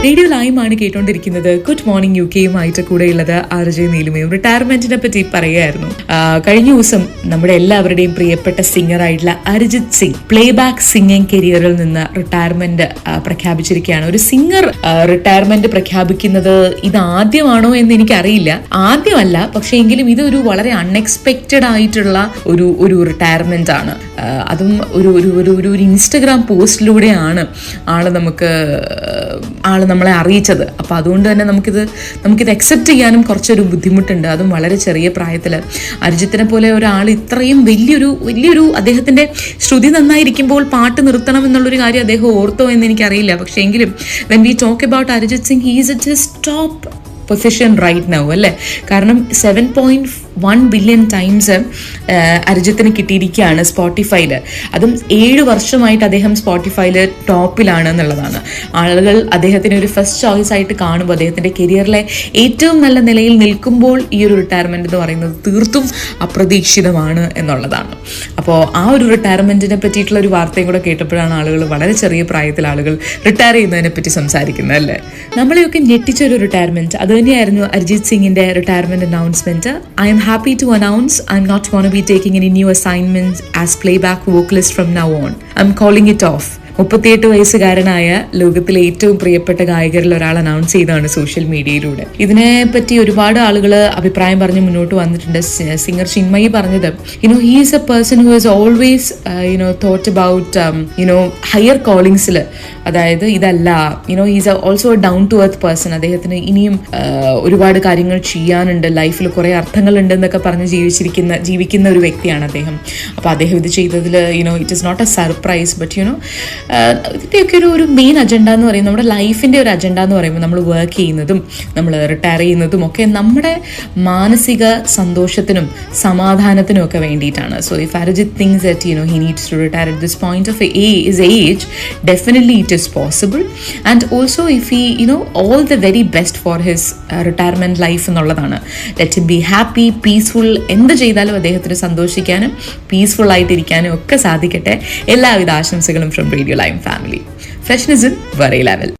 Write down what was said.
Radio ലൈമാണ് കേട്ടോണ്ടിരിക്കുന്നത്. Good morning you കെയുമായിട്ട് കൂടെയുള്ളത് RJ നീലിമയും. റിട്ടയർമെന്റിനെ പറ്റി പറയുകയായിരുന്നു. കഴിഞ്ഞ ദിവസം നമ്മുടെ എല്ലാവരുടെയും പ്രിയപ്പെട്ട സിംഗർ ആയിട്ടുള്ള Arijit Singh play back singing കരിയറിൽ നിന്ന് റിട്ടയർമെന്റ് പ്രഖ്യാപിച്ചിരിക്കുകയാണ്. ഒരു സിംഗർ റിട്ടയർമെന്റ് പ്രഖ്യാപിക്കുന്നത് ഇത് ആദ്യമാണോ എന്ന് എനിക്കറിയില്ല. ആദ്യമല്ല, പക്ഷെ എങ്കിലും ഇതൊരു വളരെ അൺഎക്സ്പെക്റ്റഡ് ആയിട്ടുള്ള ഒരു റിട്ടയർമെന്റ് ആണ്. അതും ഒരു ഇൻസ്റ്റഗ്രാം പോസ്റ്റിലൂടെയാണ് ആള് നമ്മളെ അറിയിച്ചത്. അപ്പോൾ അതുകൊണ്ട് തന്നെ നമുക്കിത് അക്സെപ്റ്റ് ചെയ്യാനും കുറച്ചൊരു ബുദ്ധിമുട്ടുണ്ട്. അതും വളരെ ചെറിയ പ്രായത്തിൽ അരിജിത്തിനെ പോലെ ഒരാൾ ഇത്രയും വലിയൊരു അദ്ദേഹത്തിൻ്റെ ശ്രുതി നന്നായിരിക്കുമ്പോൾ പാട്ട് നിർത്തണം എന്നുള്ളൊരു കാര്യം അദ്ദേഹം ഓർത്തോ എന്ന് എനിക്കറിയില്ല. പക്ഷേ എങ്കിലും when we talk about Arijit Singh, he is at his top position right now അല്ലേ. കാരണം 7.1 ബില്യൺ ടൈംസ് അരിജിത്തിന് കിട്ടിയിരിക്കുകയാണ് സ്പോട്ടിഫൈയിൽ. അതും 7 വർഷമായിട്ട് അദ്ദേഹം സ്പോട്ടിഫൈയിൽ ടോപ്പിലാണ് എന്നുള്ളതാണ്. ആളുകൾ അദ്ദേഹത്തിന് ഒരു ഫസ്റ്റ് ചോയ്സ് ആയിട്ട് കാണുമ്പോൾ, അദ്ദേഹത്തിൻ്റെ കരിയറിലെ ഏറ്റവും നല്ല നിലയിൽ നിൽക്കുമ്പോൾ ഈ ഒരു റിട്ടയർമെന്റ് എന്ന് പറയുന്നത് തീർത്തും അപ്രതീക്ഷിതമാണ് എന്നുള്ളതാണ്. അപ്പോൾ ആ ഒരു റിട്ടയർമെന്റിനെ പറ്റിയിട്ടുള്ള ഒരു വാർത്തയും കൂടെ കേട്ടപ്പോഴാണ് ആളുകൾ വളരെ ചെറിയ പ്രായത്തിൽ ആളുകൾ റിട്ടയർ ചെയ്യുന്നതിനെ പറ്റി സംസാരിക്കുന്നത് അല്ലേ. നമ്മളെയൊക്കെ ഞെട്ടിച്ചൊരു റിട്ടയർമെന്റ് അത് തന്നെയായിരുന്നു അരിജിത് സിംഗിന്റെ retirement announcement. I M happy to announce I'm not going to be taking any new assignments as playback vocalist from now on. I'm calling it off. 38 വയസ്സുകാരനായ ലോകത്തിലെ ഏറ്റവും പ്രിയപ്പെട്ട ഗായകരിൽ ഒരാൾ അനൗൺസ് ചെയ്തതാണ് സോഷ്യൽ മീഡിയയിലൂടെ. ഇതിനെപ്പറ്റി ഒരുപാട് ആളുകൾ അഭിപ്രായം പറഞ്ഞ് മുന്നോട്ട് വന്നിട്ടുണ്ട്. സിംഗർ ചിന്മയി പറഞ്ഞത്, he is a person who has always thought about higher കോളിങ്സിൽ, അതായത് ഇതല്ല, he's also a down to earth person. അദ്ദേഹത്തിന് ഇനിയും ഒരുപാട് കാര്യങ്ങൾ ചെയ്യാനുണ്ട്, ലൈഫിൽ കുറേ അർത്ഥങ്ങളുണ്ട് എന്നൊക്കെ പറഞ്ഞ് ജീവിക്കുന്ന ഒരു വ്യക്തിയാണ് അദ്ദേഹം. അപ്പോൾ അദ്ദേഹം ഇത് ചെയ്തതിൽ it is not a surprise, but ഇതിൻ്റെയൊക്കെ ഒരു മെയിൻ അജണ്ട എന്ന് പറയുന്നത്, നമ്മുടെ ലൈഫിൻ്റെ ഒരു അജണ്ട എന്ന് പറയുമ്പോൾ നമ്മൾ വർക്ക് ചെയ്യുന്നതും നമ്മൾ റിട്ടയർ ചെയ്യുന്നതും ഒക്കെ നമ്മുടെ മാനസിക സന്തോഷത്തിനും സമാധാനത്തിനും ഒക്കെ വേണ്ടിയിട്ടാണ്. So if Arijit thinks that he needs to retire at this point of his age, definitely it is possible. And also if he all the very best for his retirement life എന്നുള്ളതാണ്. Let him be happy, peaceful. എന്ത് ചെയ്താലും അദ്ദേഹത്തിന് സന്തോഷിക്കാനും peaceful ആയിട്ടിരിക്കാനും ഒക്കെ സാധിക്കട്ടെ. എല്ലാവിധ ആശംസകളും from radio lime family. Freshness in Varay level.